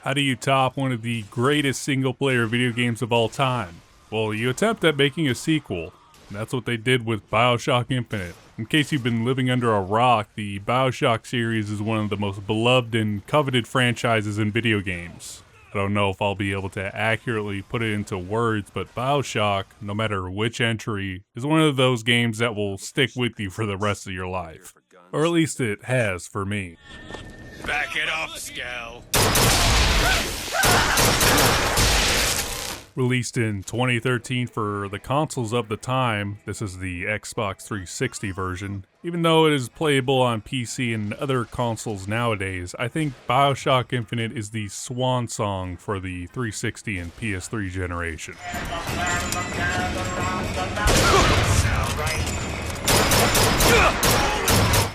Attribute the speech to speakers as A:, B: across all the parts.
A: How do you top one of the greatest single-player video games of all time? Well, you attempt at making a sequel. And that's what they did with BioShock Infinite. In case you've been living under a rock, the BioShock series is one of the most beloved and coveted franchises in video games. I don't know if I'll be able to accurately put it into words, but BioShock, no matter which entry, is one of those games that will stick with you for the rest of your life. Or at least it has for me.
B: Back it up, Scal.
A: Released in 2013 for the consoles of the time, this is the Xbox 360 version. Even though it is playable on PC and other consoles nowadays, I think BioShock Infinite is the swan song for the 360 and PS3 generation.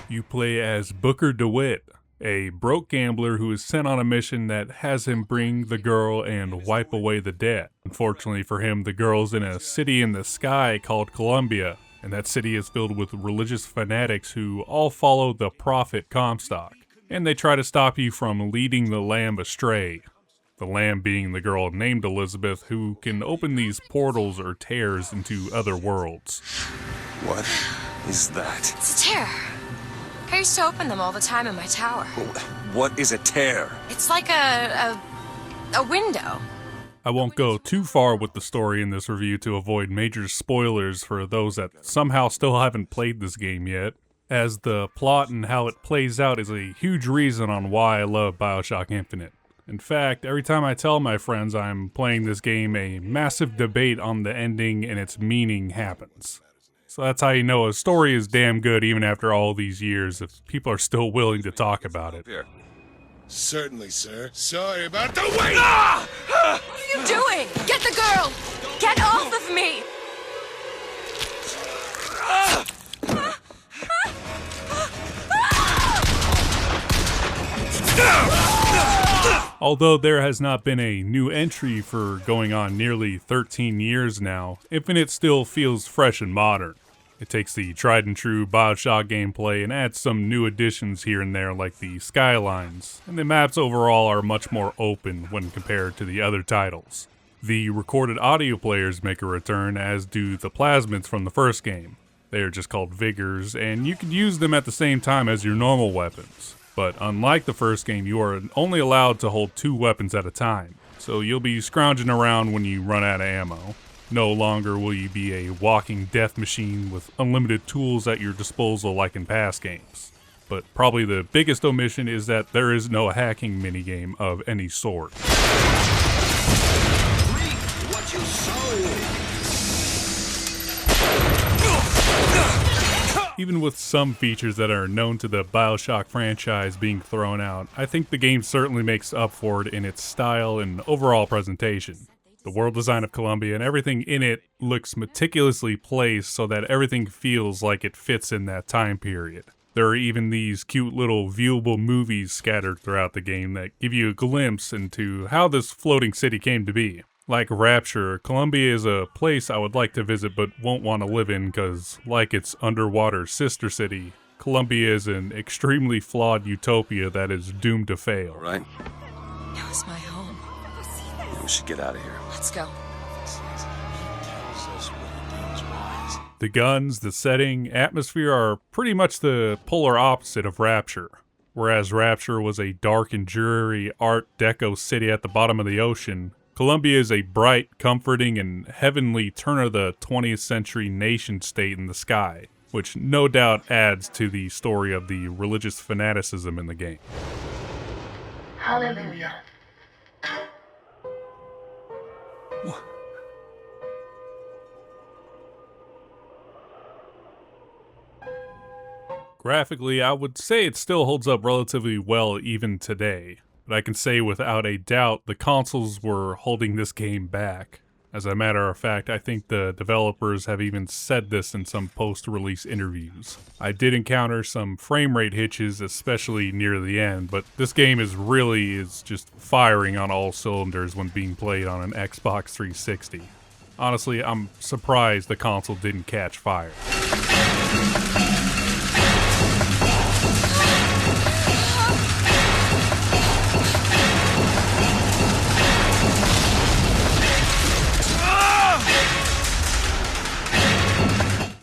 A: You play as Booker Dewitt, a broke gambler who is sent on a mission that has him bring the girl and wipe away the debt. Unfortunately for him, the girl's in a city in the sky called Colombia, and that city is filled with religious fanatics who all follow the Prophet Comstock, and they try to stop you from leading the lamb astray. The lamb being the girl named Elizabeth, who can open these portals or tears into other worlds.
B: What is that?
C: It's a tear. I used to open them all the time in my tower.
B: What is a tear?
C: It's like a window.
A: I won't go too far with the story in this review to avoid major spoilers for those that somehow still haven't played this game yet, as the plot and how it plays out is a huge reason on why I love BioShock Infinite. In fact, every time I tell my friends I'm playing this game, a massive debate on the ending and its meaning happens. So that's how you know a story is damn good even after all these years, if people are still willing to talk about it.
B: Here.
D: Certainly, sir. Sorry about the wait! Ah!
C: What are you doing? Get the girl! Get off of me!
A: Although there has not been a new entry for going on nearly 13 years now, Infinite still feels fresh and modern. It takes the tried and true BioShock gameplay and adds some new additions here and there like the skylines, and the maps overall are much more open when compared to the other titles. The recorded audio players make a return, as do the plasmids from the first game. They are just called Vigors, and you can use them at the same time as your normal weapons. But unlike the first game, you are only allowed to hold 2 weapons at a time, so you'll be scrounging around when you run out of ammo. No longer will you be a walking death machine with unlimited tools at your disposal like in past games. But probably the biggest omission is that there is no hacking minigame of any sort.
D: Reap what you sow!
A: Even with some features that are known to the BioShock franchise being thrown out, I think the game certainly makes up for it in its style and overall presentation. The world design of Colombia and everything in it looks meticulously placed so that everything feels like it fits in that time period. There are even these cute little viewable movies scattered throughout the game that give you a glimpse into how this floating city came to be. Like Rapture, Colombia is a place I would like to visit but won't want to live in because, like its underwater sister city, Colombia is an extremely flawed utopia that is doomed to fail.
B: All right.
C: It was my home.
B: We should get out of here.
C: Let's go.
A: The guns, the setting, atmosphere are pretty much the polar opposite of Rapture. Whereas Rapture was a dark and dreary Art Deco city at the bottom of the ocean, Colombia is a bright, comforting, and heavenly turn-of-the-20th century nation-state in the sky, which no doubt adds to the story of the religious fanaticism in the game.
E: Hallelujah.
A: Graphically, I would say it still holds up relatively well even today, but I can say without a doubt the consoles were holding this game back. As a matter of fact, I think the developers have even said this in some post-release interviews. I did encounter some frame rate hitches, especially near the end, but this game is just firing on all cylinders when being played on an Xbox 360. Honestly, I'm surprised the console didn't catch fire.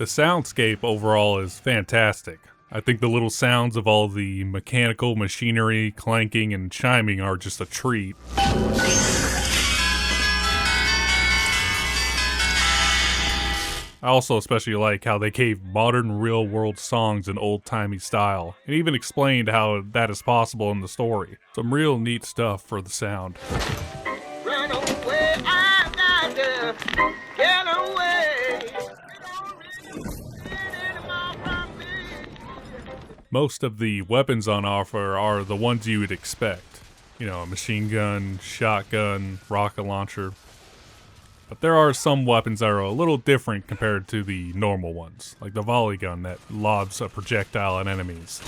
A: The soundscape overall is fantastic. I think the little sounds of all the mechanical machinery clanking and chiming are just a treat. I also especially like how they gave modern real-world songs an old-timey style, and even explained how that is possible in the story. Some real neat stuff for the sound.
E: Run away, I got to get away.
A: Most of the weapons on offer are the ones you would expect. You know, a machine gun, shotgun, rocket launcher. But there are some weapons that are a little different compared to the normal ones, like the volley gun that lobs a projectile at enemies.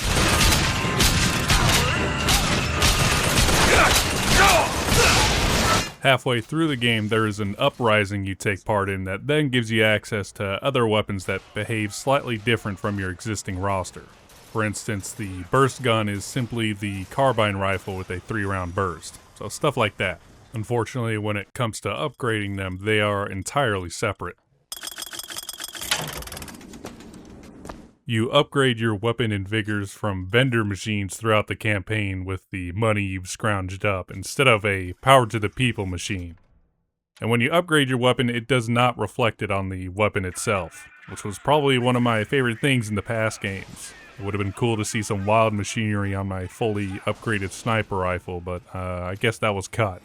A: Halfway through the game, there is an uprising you take part in that then gives you access to other weapons that behave slightly different from your existing roster. For instance, the burst gun is simply the carbine rifle with a 3-round burst, so stuff like that. Unfortunately, when it comes to upgrading them, they are entirely separate. You upgrade your weapon and vigors from vendor machines throughout the campaign with the money you've scrounged up, instead of a power to the people machine. And when you upgrade your weapon, it does not reflect it on the weapon itself, which was probably one of my favorite things in the past games. It would have been cool to see some wild machinery on my fully upgraded sniper rifle, but I guess that was cut.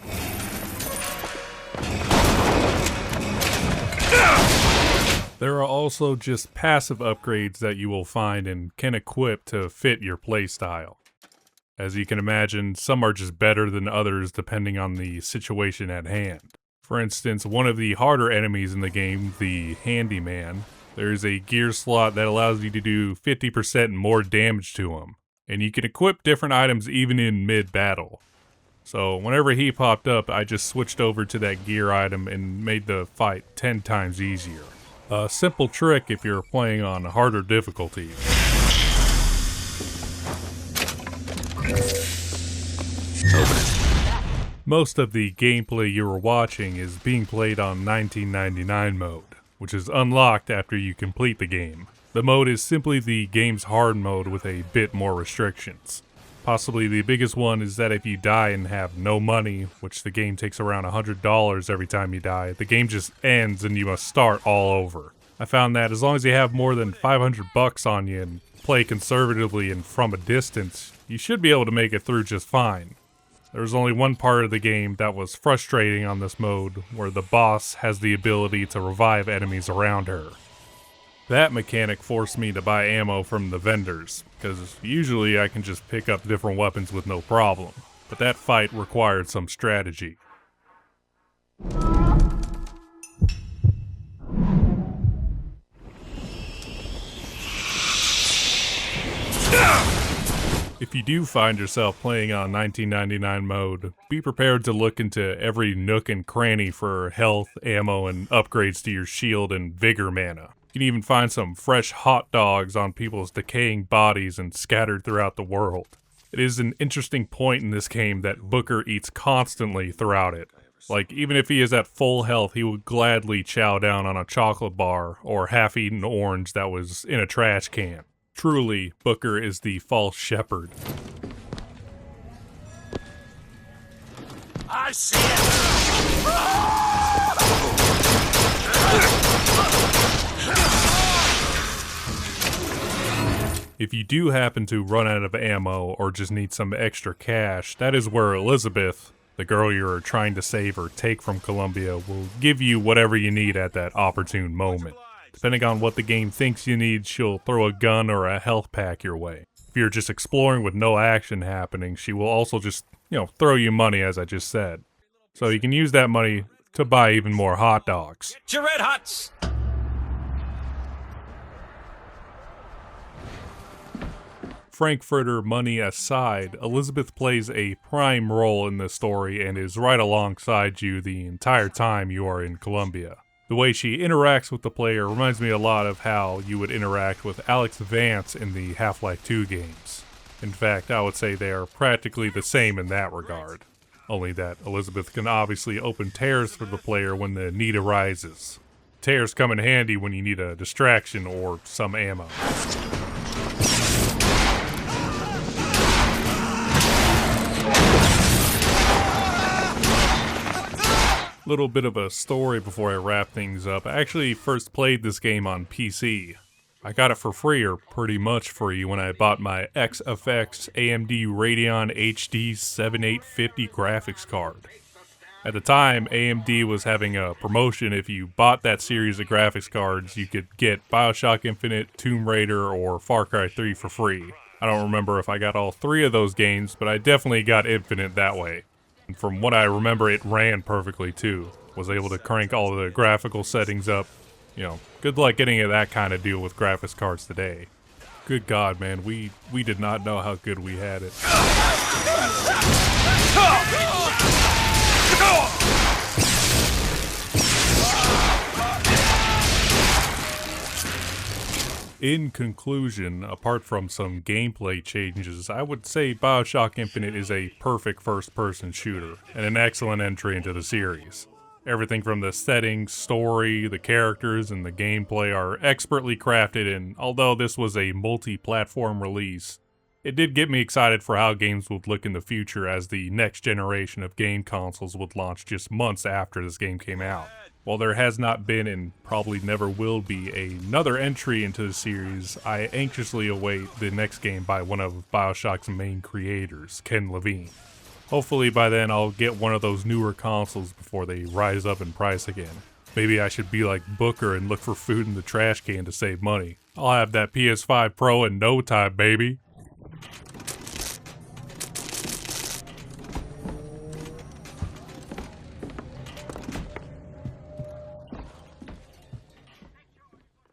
A: There are also just passive upgrades that you will find and can equip to fit your playstyle. As you can imagine, some are just better than others depending on the situation at hand. For instance, one of the harder enemies in the game, the Handyman, there's a gear slot that allows you to do 50% more damage to him, and you can equip different items even in mid-battle. So whenever he popped up, I just switched over to that gear item and made the fight 10 times easier. A simple trick if you're playing on harder difficulties. Most of the gameplay you are watching is being played on 1999 mode, which is unlocked after you complete the game. The mode is simply the game's hard mode with a bit more restrictions. Possibly the biggest one is that if you die and have no money, which the game takes around $100 every time you die, the game just ends and you must start all over. I found that as long as you have more than $500 on you and play conservatively and from a distance, you should be able to make it through just fine. There was only one part of the game that was frustrating on this mode, where the boss has the ability to revive enemies around her. That mechanic forced me to buy ammo from the vendors, because usually I can just pick up different weapons with no problem, but that fight required some strategy. If you do find yourself playing on 1999 mode, be prepared to look into every nook and cranny for health, ammo, and upgrades to your shield and vigor mana. You can even find some fresh hot dogs on people's decaying bodies and scattered throughout the world. It is an interesting point in this game that Booker eats constantly throughout it. Like, even if he is at full health, he would gladly chow down on a chocolate bar or half-eaten orange that was in a trash can. Truly, Booker is the false shepherd.
B: I see it!
A: If you do happen to run out of ammo or just need some extra cash, that is where Elizabeth, the girl you're trying to save or take from Colombia, will give you whatever you need at that opportune moment. Depending on what the game thinks you need, she'll throw a gun or a health pack your way. If you're just exploring with no action happening, she will also just, throw you money, as I just said. So you can use that money to buy even more hot dogs.
B: Get your red hots!
A: Frankfurter money aside, Elizabeth plays a prime role in the story and is right alongside you the entire time you are in Colombia. The way she interacts with the player reminds me a lot of how you would interact with Alex Vance in the Half-Life 2 games. In fact, I would say they are practically the same in that regard. Only that Elizabeth can obviously open tears for the player when the need arises. Tears come in handy when you need a distraction or some ammo. Little bit of a story before I wrap things up. I actually first played this game on PC. I got it for free, or pretty much free, when I bought my XFX AMD Radeon HD 7850 graphics card. At the time, AMD was having a promotion. If you bought that series of graphics cards, you could get BioShock Infinite, Tomb Raider, or Far Cry 3 for free. I don't remember if I got all three of those games, but I definitely got Infinite that way. And from what I remember, it ran perfectly too. Was able to crank all the graphical settings up. You know, good luck getting that kind of deal with graphics cards today. Good God, man, we did not know how good we had it. In conclusion, apart from some gameplay changes, I would say BioShock Infinite is a perfect first-person shooter, and an excellent entry into the series. Everything from the setting, story, the characters, and the gameplay are expertly crafted, and although this was a multi-platform release, it did get me excited for how games would look in the future, as the next generation of game consoles would launch just months after this game came out. While there has not been, and probably never will be, another entry into the series, I anxiously await the next game by one of BioShock's main creators, Ken Levine. Hopefully by then I'll get one of those newer consoles before they rise up in price again. Maybe I should be like Booker and look for food in the trash can to save money. I'll have that PS5 Pro in no time, baby.